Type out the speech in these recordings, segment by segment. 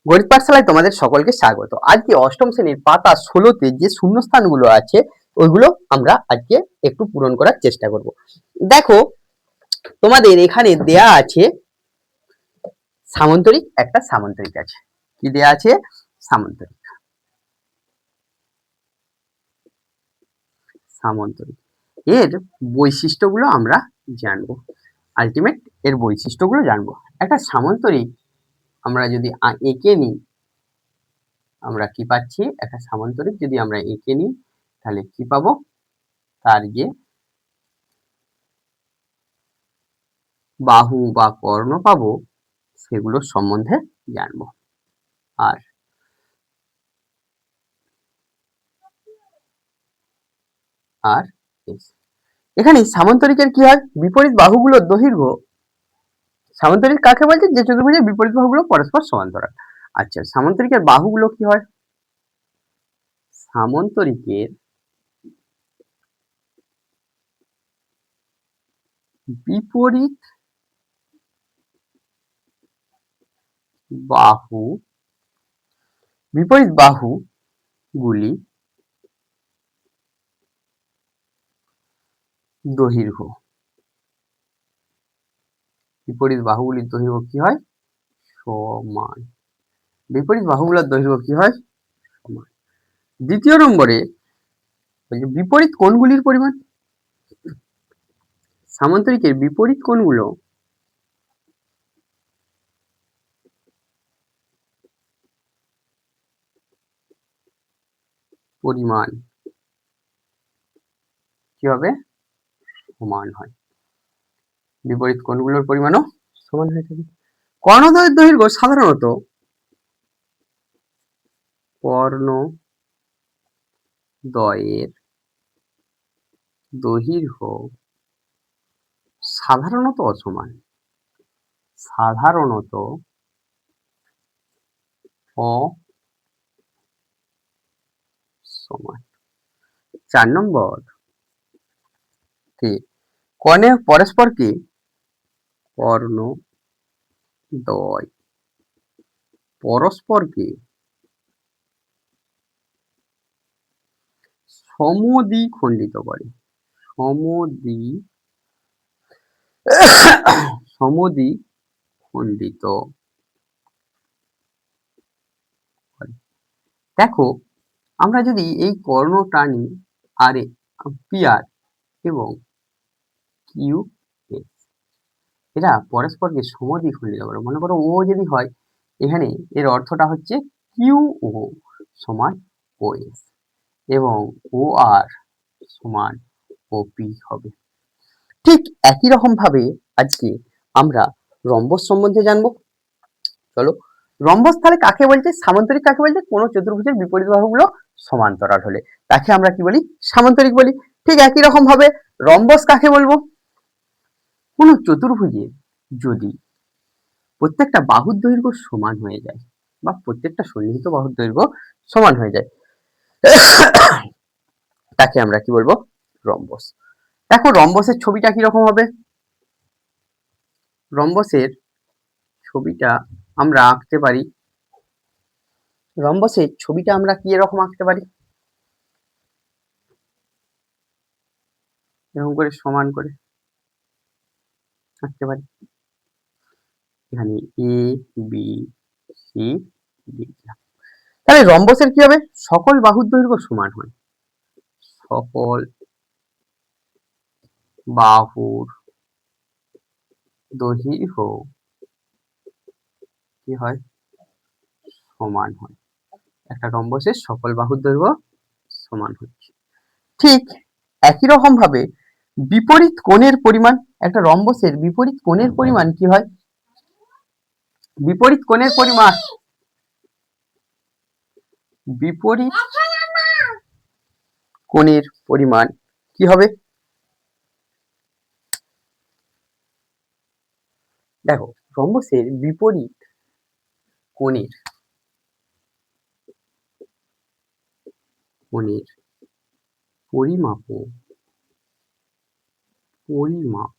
গণিত পাঠশালায় তোমাদের সকলকে স্বাগত। আজকে অষ্টম শ্রেণীর পাতা 16তে যে শূন্যস্থানগুলো আছে ওইগুলো আমরা আজকে একটু পূরণ করার চেষ্টা করব। দেখো তোমাদের এখানে দেয়া আছে সামান্তরিক, একটা সামান্তরিক আছে। কি দেয়া আছে? সামান্তরিক। সামান্তরিক এর বৈশিষ্ট্যগুলো আমরা জানবো। আলটিমেট এর বৈশিষ্ট্যগুলো জানবো। একটা সামান্তরিক আমরা যদি এঁকে নিই, আমরা কি পাচ্ছি? একটা সামান্তরিক যদি আমরা এঁকে নিই তাহলে কি পাবো? তার যে বাহু বা কর্ণ পাবো সেগুলোর সম্বন্ধে জানবো। আর আর এখানে সামান্তরিকের কি হয়? বিপরীত বাহুগুলোর দৈর্ঘ্য। সামান্তরিক কাকে বলছে? যে চতুর্ভুজের বিপরীত বাহুগুলো পরস্পর সমান্তরাল। আচ্ছা, সামান্তরিকের বাহুগুলো কি হয়? সামান্তরিকের বিপরীত বাহুগুলি দৈর্ঘ্য। বিপরীত বাহুগুলির দৈর্ঘ্য কি হয়? সমান। বিপরীত বাহুগুলোর দৈর্ঘ্য কি হয়? সমান। দ্বিতীয় নম্বরে বিপরীত কোণগুলির পরিমাণ। সামান্তরিকের বিপরীত কোণগুলো পরিমাণ কি হবে? সমান হয়। বিপরীত কোণগুলোর পরিমাণও সমান হয়ে থাকে। কর্ণদ্বয়ের দৈর্ঘ্য সাধারণত কর্ণদ্বয়ের দৈর্ঘ্য সাধারণত অসমান। সাধারণত অসমান। 4 নম্বর, কর্ণে পরস্পরকে কর্ণদ্বয় পরস্পরকে সমদ্বিখণ্ডিত করে। সমদ্বিখণ্ডিত করে। দেখো আমরা যদি এই কর্ণ টানি আর পি আর এবং কিউ এস, এরা পরস্পরকে সমদ্বিখণ্ডিত করে। মনে করো ও যদি হয়, এখানে এর অর্থটা হচ্ছে কিউ ও সমান ও এস এবং ও আর সমান ও পি হবে। ঠিক একই রকম ভাবে আজকে আমরা রম্বস সম্বন্ধে জানবো। চলো, রম্বস তাহলে কাকে বলছে? সামান্তরিক কাকে বলছে? কোন চতুর্ভুজের বিপরীত বাহুগুলো সমান্তরাল হলে তাকে আমরা কি বলি? সামান্তরিক বলি। ঠিক একই রকম ভাবে রম্বস কাকে বলবো? কোন চতুর্ভুজের যদি প্রত্যেকটা বাহুর দৈর্ঘ্য সমান হয়ে যায় বা প্রত্যেকটা সন্নিহিত বাহুর দৈর্ঘ্য সমান হয়ে যায় তাকে আমরা কি বলবো? রম্বস। দেখো রম্বসের ছবিটা কিরকম হবে? রম্বসের ছবিটা আমরা আঁকতে পারি। রম্বসের ছবিটা আমরা কি এরকম আঁকতে পারি? এরকম করে সমান করে আঁকতে পারি। এখানে এ বি সি ডি। তাহলে রম্বসের কি হবে? সকল বাহুর দৈর্ঘ্য সমান হয়। সকল বাহুর দৈর্ঘ্য কি হয়? সমান হয়। একটা রম্বসের সকল বাহুর দৈর্ঘ্য সমান হচ্ছে। ঠিক একই রকম ভাবে বিপরীত কোণের পরিমাণ। একটা রম্বসের বিপরীত কোণের পরিমাণ কি হয়? বিপরীত কোণের পরিমাণ বিপরীত কোণের পরিমাণ কি হবে? দেখো রম্বসের বিপরীত কোণের পরিমাপ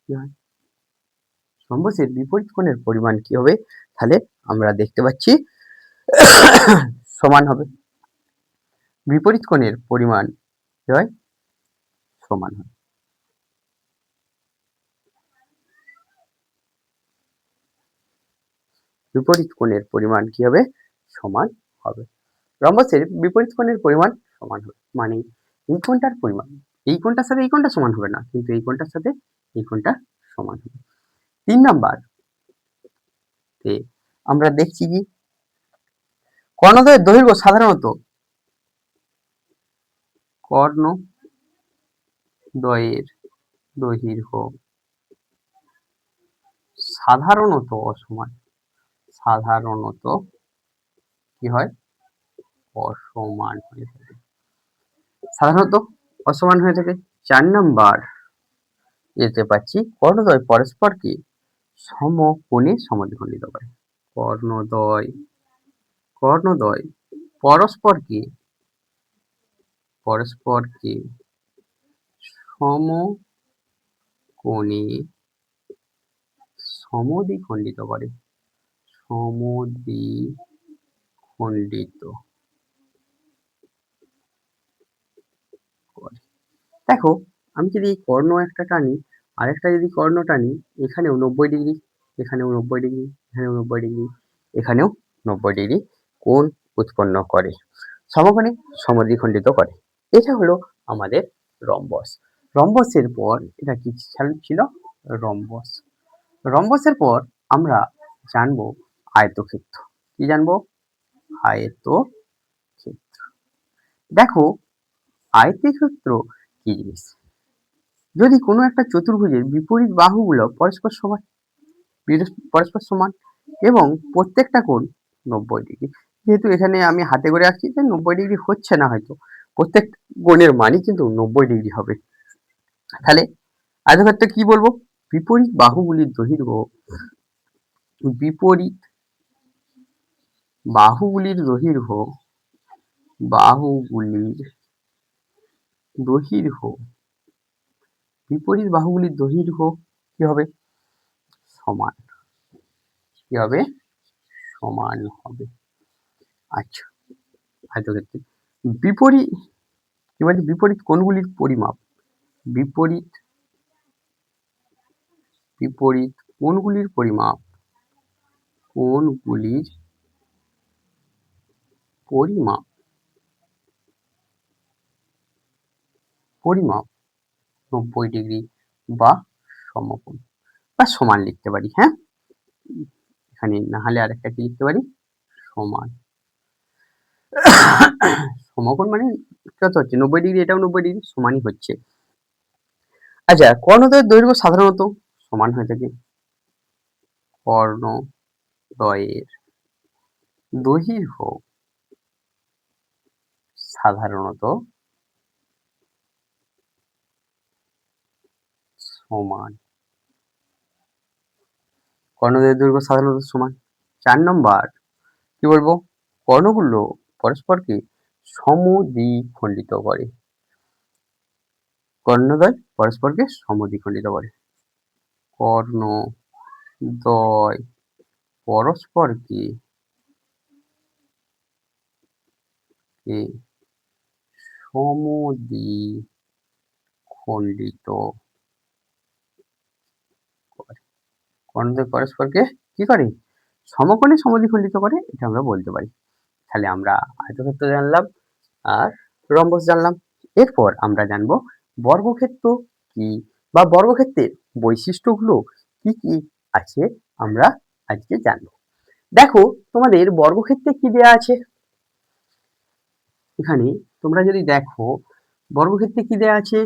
কি হয়? রম্বসের বিপরীত কোণের পরিমাণ কি হবে? তাহলে আমরা দেখতে পাচ্ছি সমান হবে। বিপরীত কোণের পরিমাণ কি হয়? সমান হয়। বিপরীত কোণের পরিমাণ কি হবে? সমান হবে। রম্বসের বিপরীত কোণের পরিমাণ সমান হবে, মানে এই কোণটার পরিমাণ এই কোণটার সাথে এই কোণটা সমান হবে না, কিন্তু এই কোণটার সাথে এই কোণটা সমান হবে। 3 নাম্বার তে আমরা দেখছি কি কর্ণদ্বয়ের দৈর্ঘ্য সাধারণত কর্ণদ্বয়ের দৈর্ঘ্য সাধারণত অসমান। সাধারণত কি হয়? অসমান হয়ে থাকে। সাধারণত অসমান হয়ে থাকে। 4 নাম্বার এতে পাচ্ছি কর্ণদ্বয় পরস্পরকে সমকোণে সমদ্বিখণ্ডিত করে। কর্ণদ্বয় পরস্পরকে সমকোণে সমদ্বিখণ্ডিত করে। সমদ্বিখণ্ডিত করে। দেখো আমি যদি কর্ণ একটা টানি আর একটা যদি কর্ণ টানি, এখানেও 90 ডিগ্রি, এখানেও 90 ডিগ্রি, এখানেও 90 ডিগ্রি, এখানেও 90 ডিগ্রি কোণ উৎপন্ন করে, সমকোণে সমদ্বিখণ্ডিত করে। এটা হলো আমাদের রম্বস। রম্বসের পর এটা কি ছিল? রম্বস। রম্বসের পর আমরা জানবো আয়তক্ষেত্র। কি জানবো? আয়তক্ষেত্র। দেখো আয়তক্ষেত্র কি জিনিস? যদি কোনো একটা চতুর্ভুজের বিপরীত বাহুগুলো পরস্পর সমান এবং প্রত্যেকটা কোণ 90 ডিগ্রি, যেহেতু এখানে আমি হাতে করে আঁকছি তাই 90 ডিগ্রি হচ্ছে না, হয়তো প্রত্যেক কোণের মানই কিন্তু 90 ডিগ্রি হবে। তাহলে আয়তক্ষেত্রে কি বলবো? বিপরীত বাহুগুলির দৈর্ঘ্য বিপরীত বাহুগুলির দৈর্ঘ্য বিপরীত বাহুগুলির দৈর্ঘ্য কি হবে? সমান। কি হবে? সমান হবে। আচ্ছা, আয়তক্ষেত্রে বিপরীত কি বলছে? বিপরীত কোণগুলির পরিমাপ। বিপরীত কোণগুলির পরিমাপ। পরিমাপ 90 ডিগ্রি বা সমকোণ বা সমান লিখতে পারি। হ্যাঁ, এখানে না হলে আরেকটা কি লিখতে পারি? সমান। সমকোণ মানে কত হচ্ছে? 90 ডিগ্রি, এটাও 90 ডিগ্রি, সমানই হচ্ছে। আচ্ছা, কর্ণদ্বয়ের দৈর্ঘ্য সাধারণত সমান হয়ে থাকে। কর্ণদ্বয়ের দৈর্ঘ্য সাধারণত সমান। কর্ণদ্বয়ের দৈর্ঘ্য সাধারণত সমান। 4 নম্বর কি বলবো? কর্ণগুলো পরস্পরকে সমদ্বিখণ্ডিত করে। কর্ণদ্বয় পরস্পরকে সমদ্বিখণ্ডিত করে। কর্ণদ্বয় পরস্পরকে সমদ্বিখণ্ডিত করে। কর্ণদ্বয় পরস্পরকে কি করে? সমকোণে সমদ্বিখণ্ডিত করে, এটা আমরা বলতে পারি। তাহলে আমরা আয়তক্ষেত্র জানলাম আর রম্বস জানলাম। এরপর আমরা জানবো বর্গক্ষেত্র কি বা বর্গক্ষেত্রের বৈশিষ্ট্যগুলো কি কি আছে আমরা আজকে জানবো। দেখো তোমাদের বর্গক্ষেত্রে কি দেয়া আছে? এখানে তোমরা যদি দেখো বর্গক্ষেত্রে কি দেয়া আছে?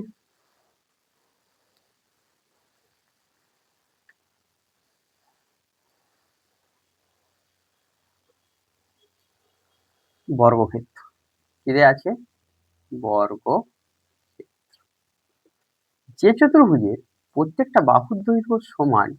বর্গক্ষেত্র কি দেয়া আছে? যে চতুর্ভুজের প্রত্যেকটা বাহুর দৈর্ঘ্য সমান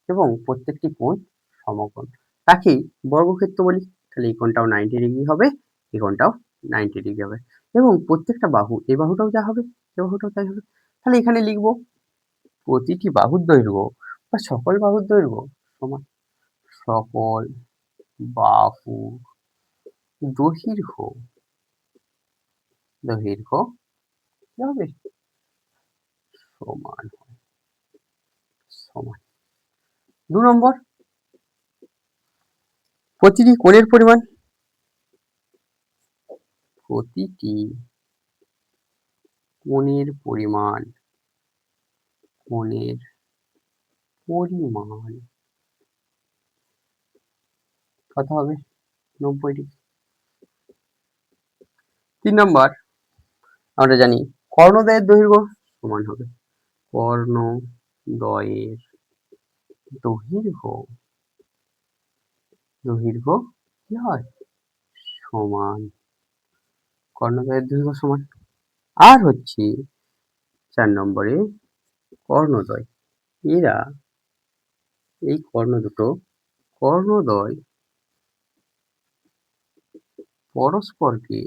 এবং প্রত্যেকটি কোণ সমকোণ তাকেই বর্গক্ষেত্র বলি। তাহলে এই কোণটাও 90 ডিগ্রি হবে, এই কোণটাও 90 ডিগ্রি হবে এবং প্রত্যেকটা বাহু, এই বাহুটাও যা হবে এই বাহুটাও তাই হবে। তাহলে এখানে লিখবো প্রতিটি বাহুর দৈর্ঘ্য বা সকল বাহুর দৈর্ঘ্য সমান। সকল বাহুর দৈর্ঘ্য কি হবে? সমান সমান। 2 নম্বর, প্রতিটি কোণের পরিমাণ। প্রতিটি কোণের পরিমাণ কত হবে? 90 ডিগ্রি। 3 নম্বর, আমরা জানি কর্ণদ্বয়ের দৈর্ঘ্য সমান হবে কর্ণদ্বয়ের দৈর্ঘ্য কি হয়? সমান। কর্ণদ্বয়ের দৈর্ঘ্য সমান। আর হচ্ছে 4 নম্বরে কর্ণদ্বয়। এরা এই কর্ণদ্বয় পরস্পরকে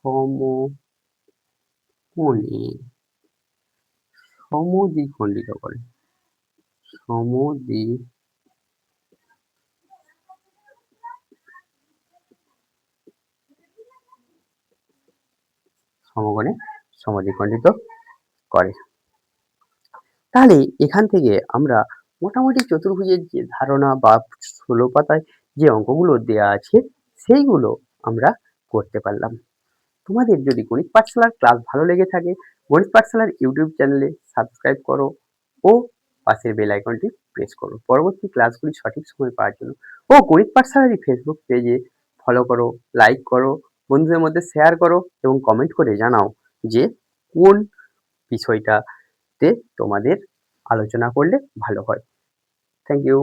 সমকোণে সমদ্বিখণ্ডিত করে। সমকোণে সমদ্বিখণ্ডিত করে। তাহলে এখান থেকে আমরা মোটামুটি চতুর্ভুজের যে ধারণা বা 16 পাতায় যে অঙ্কগুলো দেয়া আছে সেইগুলো আমরা করতে পারলাম। তোমাদের যদি গণিত পাঠশালার ক্লাস ভালো লেগে থাকে গণিত পাঠশালার ইউটিউব চ্যানেলে সাবস্ক্রাইব করো ও পাশের বেল আইকনটি প্রেস করো পরবর্তী ক্লাসগুলি সঠিক সময় পাওয়ার জন্য। ও গণিত পাঠশালার এই ফেসবুক পেজে ফলো করো, লাইক করো, বন্ধুদের মধ্যে শেয়ার করো এবং কমেন্ট করে জানাও যে কোন বিষয়টাতে তোমাদের আলোচনা করলে ভালো হয়। Thank you.